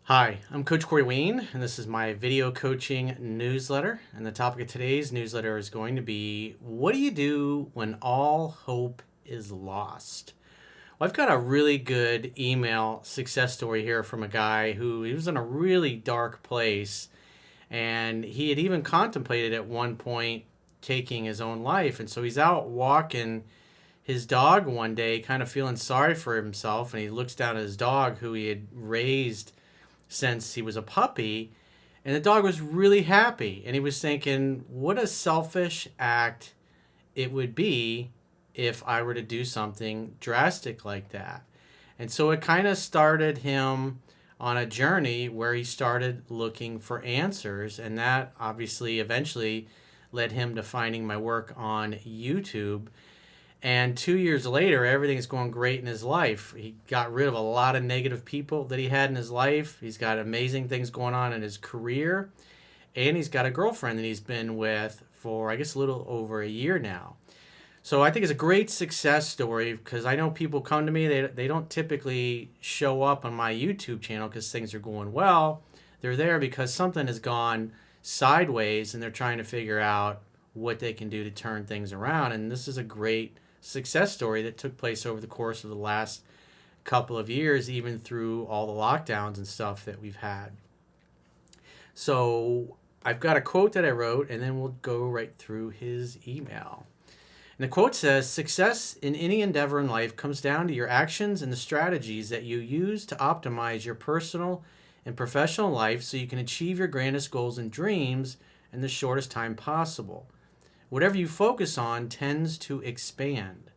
Hi, I'm Coach Corey Wayne, and this is my video coaching newsletter. And the topic of today's newsletter is going to be, what do you do when all hope is lost? Well, I've got a really good email success story here from a guy who he was in a really dark place, and he had even contemplated at one point taking his own life. And so he's out walking his dog one day, kind of feeling sorry for himself, and he looks down at his dog who he had raised since he was a puppy, and the dog was really happy, and he was thinking, what a selfish act it would be if I were to do something drastic like that. And so it kind of started him on a journey where he started looking for answers, and that obviously eventually led him to finding my work on YouTube. And 2 years later, everything is going great in his life. He got rid of a lot of negative people that he had in his life. He's got amazing things going on in his career. And he's got a girlfriend that he's been with for, I guess, a little over a year now. So I think it's a great success story because I know people come to me, they don't typically show up on my YouTube channel because things are going well. They're there because something has gone sideways and they're trying to figure out what they can do to turn things around. And this is a great success story that took place over the course of the last couple of years, even through all the lockdowns and stuff that we've had. So I've got a quote that I wrote, and then we'll go right through his email. And the quote says, "Success in any endeavor in life comes down to your actions and the strategies that you use to optimize your personal and professional life so you can achieve your grandest goals and dreams in the shortest time possible. Whatever you focus on tends to expand.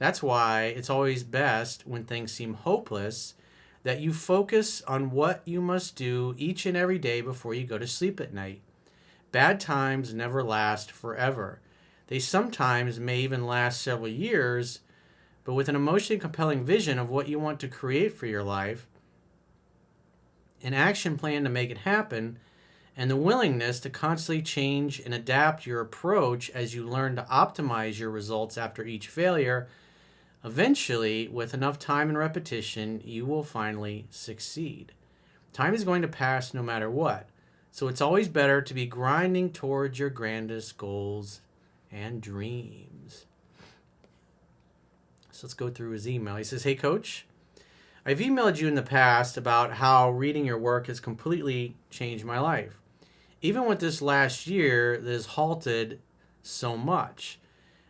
That's why it's always best when things seem hopeless that you focus on what you must do each and every day before you go to sleep at night. Bad times never last forever. They sometimes may even last several years, but with an emotionally compelling vision of what you want to create for your life, an action plan to make it happen, and the willingness to constantly change and adapt your approach as you learn to optimize your results after each failure, eventually, with enough time and repetition, you will finally succeed. Time is going to pass no matter what, so it's always better to be grinding towards your grandest goals and dreams." So let's go through his email. He says, "Hey, Coach, I've emailed you in the past about how reading your work has completely changed my life. Even with this last year that has halted so much.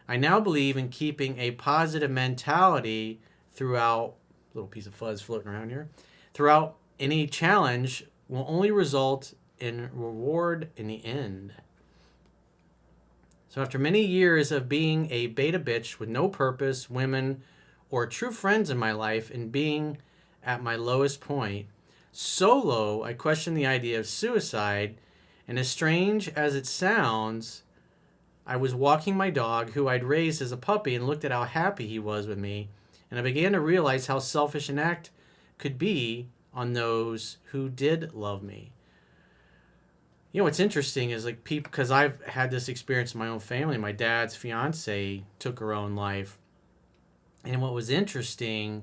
I now believe in keeping a positive mentality throughout, little piece of fuzz floating around here, throughout any challenge will only result in reward in the end. So after many years of being a beta bitch with no purpose, women, or true friends in my life and being at my lowest point, so low I question the idea of suicide. And as strange as it sounds, I was walking my dog, who I'd raised as a puppy, and looked at how happy he was with me. And I began to realize how selfish an act could be on those who did love me." You know, what's interesting is like people, because I've had this experience in my own family. My dad's fiance took her own life. And what was interesting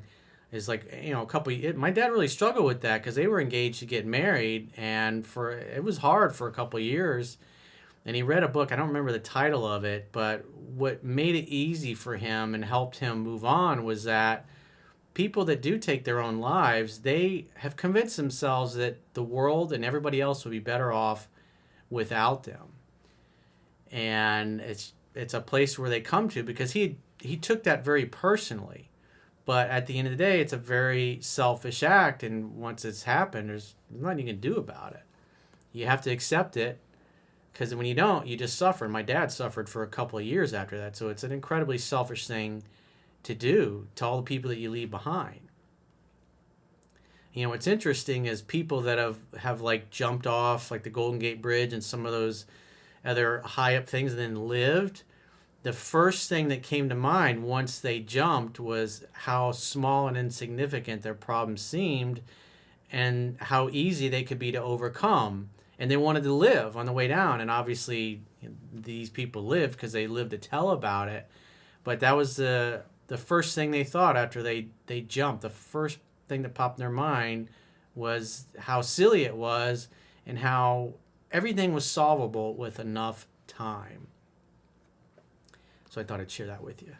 is like, a couple, my dad really struggled with that because they were engaged to get married, and it was hard for a couple of years. And he read a book, I don't remember the title of it, but what made it easy for him and helped him move on was that people that do take their own lives, they have convinced themselves that the world and everybody else would be better off without them. And it's a place where they come to because he took that very personally. But at the end of the day, it's a very selfish act, and once it's happened, there's nothing you can do about it. You have to accept it, because when you don't, you just suffer. And my dad suffered for a couple of years after that, so it's an incredibly selfish thing to do to all the people that you leave behind. What's interesting is people that have like jumped off like the Golden Gate Bridge and some of those other high up things and then lived. The first thing that came to mind once they jumped was how small and insignificant their problem seemed and how easy they could be to overcome. And they wanted to live on the way down. And obviously, these people lived because they lived to tell about it. But that was the first thing they thought after they jumped. The first thing that popped in their mind was how silly it was and how everything was solvable with enough time. So I thought I'd share that with you.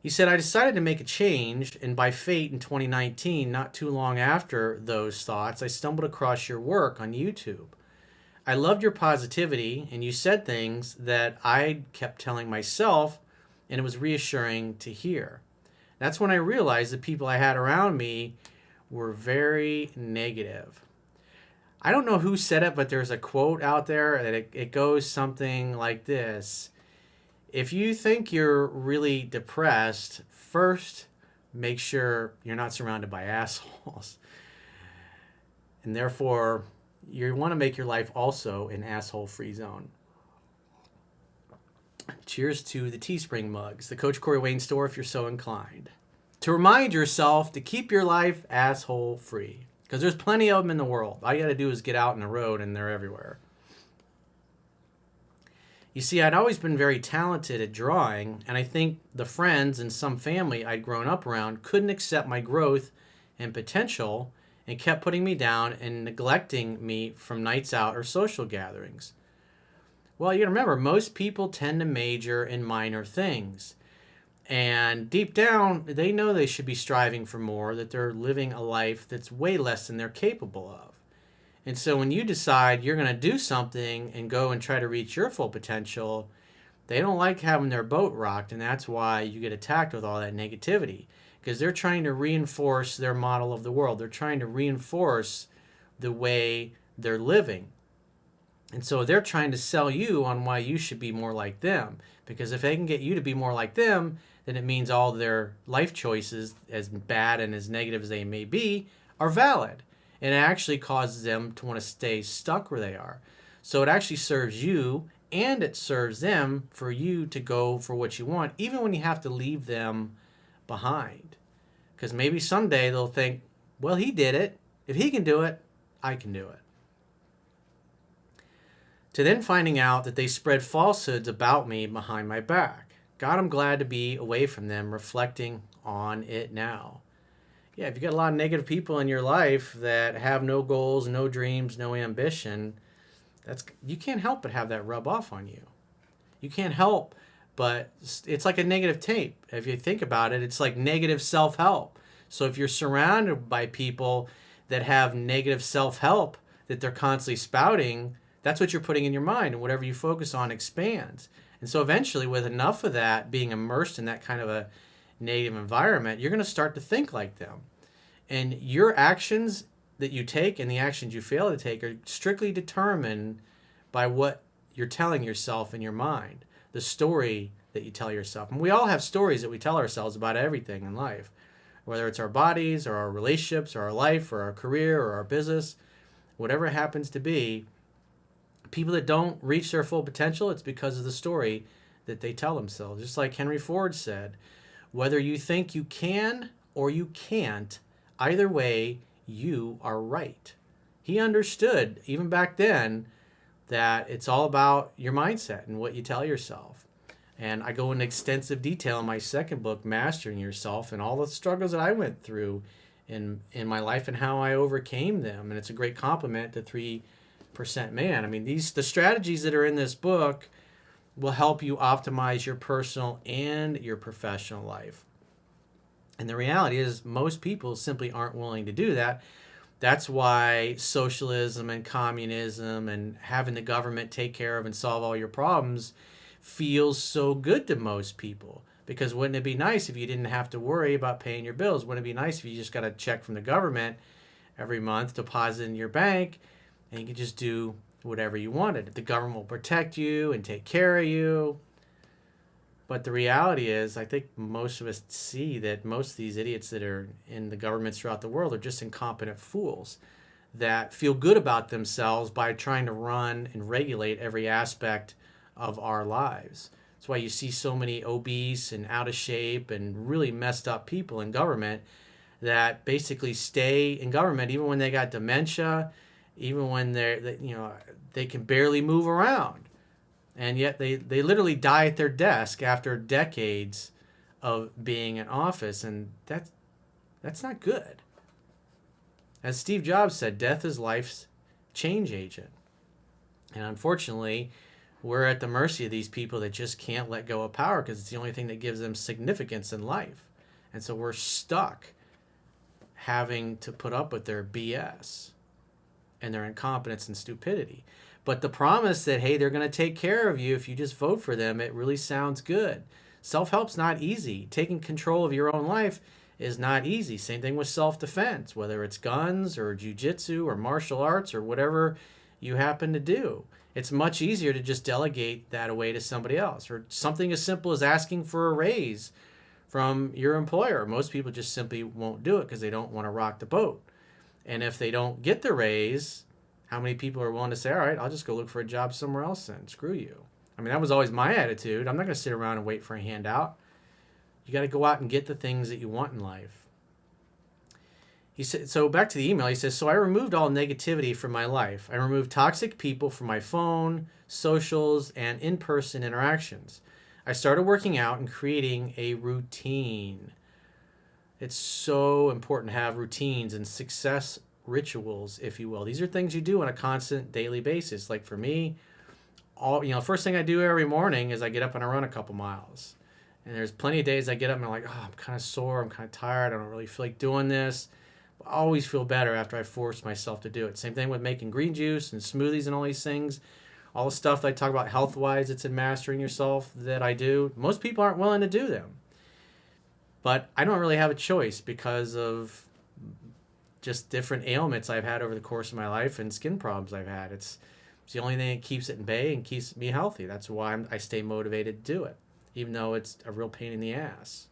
He said, I decided to make a change, and by fate in 2019, not too long after those thoughts, I stumbled across your work on YouTube. I loved your positivity, and you said things that I kept telling myself, and it was reassuring to hear. That's when I realized the people I had around me were very negative. I don't know who said it, but there's a quote out there that it goes something like this. If you think you're really depressed, first make sure you're not surrounded by assholes. And therefore, you want to make your life also an asshole-free zone. Cheers to the Teespring mugs, the Coach Corey Wayne store if you're so inclined. To remind yourself to keep your life asshole-free. Because there's plenty of them in the world. All you got to do is get out in the road and they're everywhere. You see, I'd always been very talented at drawing, and I think the friends and some family I'd grown up around couldn't accept my growth and potential and kept putting me down and neglecting me from nights out or social gatherings. Well, you gotta remember, most people tend to major in minor things. And deep down, they know they should be striving for more, that they're living a life that's way less than they're capable of. And so when you decide you're going to do something and go and try to reach your full potential, they don't like having their boat rocked, and that's why you get attacked with all that negativity. Because they're trying to reinforce their model of the world. They're trying to reinforce the way they're living. And so they're trying to sell you on why you should be more like them. Because if they can get you to be more like them, then it means all their life choices, as bad and as negative as they may be, are valid. And it actually causes them to want to stay stuck where they are. So it actually serves you and it serves them for you to go for what you want, even when you have to leave them behind. Because maybe someday they'll think, well, he did it. If he can do it, I can do it. To then finding out that they spread falsehoods about me behind my back. God, I'm glad to be away from them, reflecting on it now. Yeah, if you got a lot of negative people in your life that have no goals, no dreams, no ambition, you can't help but have that rub off on you. You can't help but it's like a negative tape. If you think about it, it's like negative self-help. So if you're surrounded by people that have negative self-help that they're constantly spouting, that's what you're putting in your mind, and whatever you focus on expands. And so eventually, with enough of that, being immersed in that kind of a negative environment, you're going to start to think like them. And your actions that you take and the actions you fail to take are strictly determined by what you're telling yourself in your mind, the story that you tell yourself. And we all have stories that we tell ourselves about everything in life, whether it's our bodies or our relationships or our life or our career or our business, whatever it happens to be. People that don't reach their full potential, it's because of the story that they tell themselves. Just like Henry Ford said, whether you think you can or you can't, either way, you are right. He understood, even back then, that it's all about your mindset and what you tell yourself. And I go into extensive detail in my second book, Mastering Yourself, and all the struggles that I went through in my life and how I overcame them. And it's a great compliment to 3% Man. I mean, the strategies that are in this book will help you optimize your personal and your professional life. And the reality is most people simply aren't willing to do that. That's why socialism and communism and having the government take care of and solve all your problems feels so good to most people. Because wouldn't it be nice if you didn't have to worry about paying your bills? Wouldn't it be nice if you just got a check from the government every month, deposit in your bank, and you could just do whatever you wanted? The government will protect you and take care of you. But the reality is, I think most of us see that most of these idiots that are in the governments throughout the world are just incompetent fools that feel good about themselves by trying to run and regulate every aspect of our lives. That's why you see so many obese and out of shape and really messed up people in government that basically stay in government even when they got dementia, even when they can barely move around. And yet they literally die at their desk after decades of being in office, and that's not good. As Steve Jobs said, death is life's change agent. And unfortunately, we're at the mercy of these people that just can't let go of power because it's the only thing that gives them significance in life. And so we're stuck having to put up with their BS and their incompetence and stupidity. But the promise that, hey, they're going to take care of you if you just vote for them, it really sounds good. Self-help's not easy. Taking control of your own life is not easy. Same thing with self-defense, whether it's guns or jiu-jitsu or martial arts or whatever you happen to do. It's much easier to just delegate that away to somebody else, or something as simple as asking for a raise from your employer. Most people just simply won't do it because they don't want to rock the boat. And if they don't get the raise, how many people are willing to say, all right, I'll just go look for a job somewhere else then. Screw you. I mean, that was always my attitude. I'm not going to sit around and wait for a handout. You got to go out and get the things that you want in life. He said, so back to the email, he says, so I removed all negativity from my life. I removed toxic people from my phone, socials, and in-person interactions. I started working out and creating a routine. It's so important to have routines and success rituals, if you will. These are things you do on a constant daily basis. Like for me, first thing I do every morning is I get up and I run a couple miles. And there's plenty of days I get up and I'm like, oh, I'm kind of sore, I'm kind of tired, I don't really feel like doing this. But I always feel better after I force myself to do it. Same thing with making green juice and smoothies and all these things. All the stuff that I talk about health-wise, it's in Mastering Yourself that I do. Most people aren't willing to do them. But I don't really have a choice because of just different ailments I've had over the course of my life and skin problems I've had. It's the only thing that keeps it in bay and keeps me healthy. That's why I stay motivated to do it, even though it's a real pain in the ass.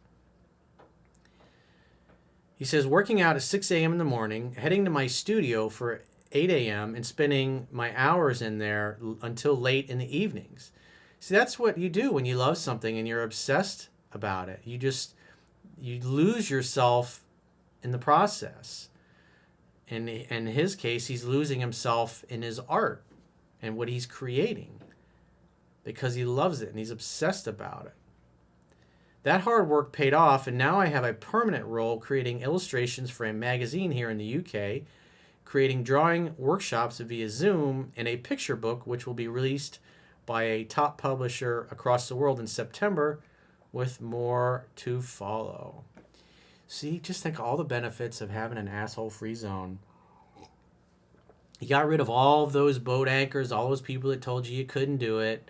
He says, working out at 6 a.m. in the morning, heading to my studio for 8 a.m. and spending my hours in there until late in the evenings. See, that's what you do when you love something and you're obsessed about it. You lose yourself in the process. And in his case, he's losing himself in his art and what he's creating because he loves it and he's obsessed about it. That hard work paid off, and now I have a permanent role creating illustrations for a magazine here in the UK, creating drawing workshops via Zoom, and a picture book which will be released by a top publisher across the world in September, with more to follow. See, just think of all the benefits of having an asshole-free zone. You got rid of all of those boat anchors, all those people that told you couldn't do it,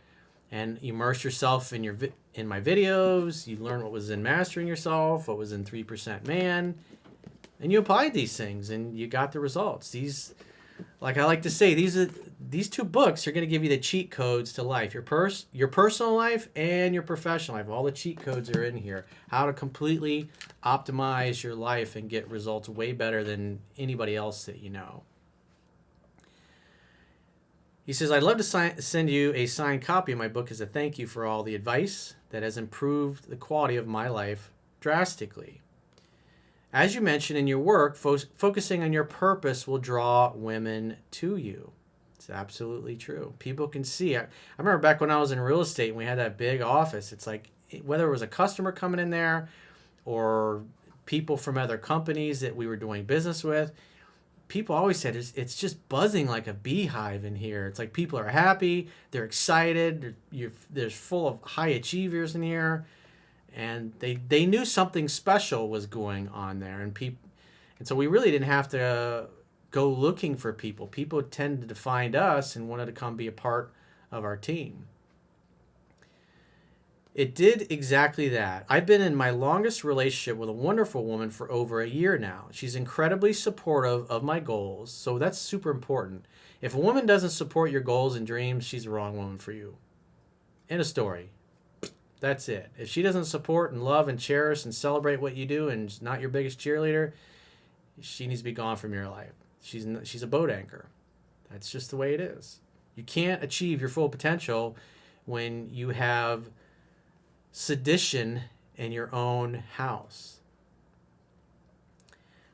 and immerse yourself in in my videos. You learn what was in Mastering Yourself, what was in 3% Man, and you applied these things, and you got the results. These, like I like to say, these two books are going to give you the cheat codes to life, your personal life and your professional life. All the cheat codes are in here. How to completely optimize your life and get results way better than anybody else that you know. He says, I'd love to send you a signed copy of my book as a thank you for all the advice that has improved the quality of my life drastically. As you mentioned in your work, focusing on your purpose will draw women to you. It's absolutely true. People can see. I remember back when I was in real estate and we had that big office, it's like whether it was a customer coming in there or people from other companies that we were doing business with, people always said it's just buzzing like a beehive in here. It's like people are happy, they're excited, there's full of high achievers in here, and they knew something special was going on there, and so we really didn't have to go looking for people. People tended to find us and wanted to come be a part of our team. It did exactly that. I've been in my longest relationship with a wonderful woman for over a year now. She's incredibly supportive of my goals, so that's super important. If a woman doesn't support your goals and dreams, she's the wrong woman for you. End of story. That's it. If she doesn't support and love and cherish and celebrate what you do and is not your biggest cheerleader, she needs to be gone from your life. She's a boat anchor. That's just the way it is. You can't achieve your full potential when you have sedition in your own house.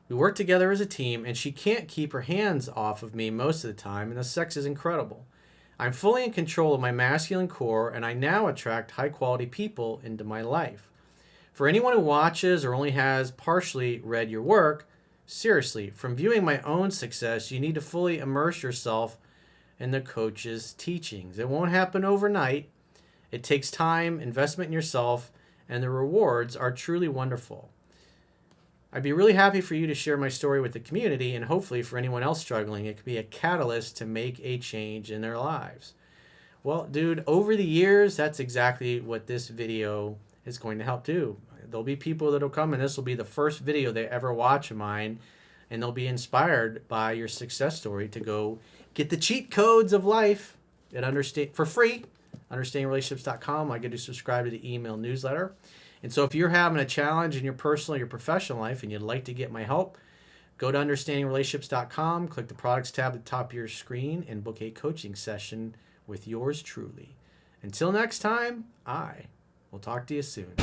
We work together as a team, and she can't keep her hands off of me most of the time, and the sex is incredible. I'm fully in control of my masculine core, and I now attract high-quality people into my life. For anyone who watches or only has partially read your work, Seriously, from viewing my own success, you need to fully immerse yourself in the coach's teachings. It won't happen overnight. It takes time, investment in yourself, and the rewards are truly wonderful. I'd be really happy for you to share my story with the community, and hopefully for anyone else struggling, it could be a catalyst to make a change in their lives. Well, dude, over the years, that's exactly what this video is going to help do. There'll be people that'll come, and this will be the first video they ever watch of mine, and they'll be inspired by your success story to go get the cheat codes of life for free. Understandingrelationships.com. I get to subscribe to the email newsletter. And so if you're having a challenge in your personal or your professional life and you'd like to get my help, go to understandingrelationships.com, click the products tab at the top of your screen, and book a coaching session with yours truly. Until next time, I will talk to you soon.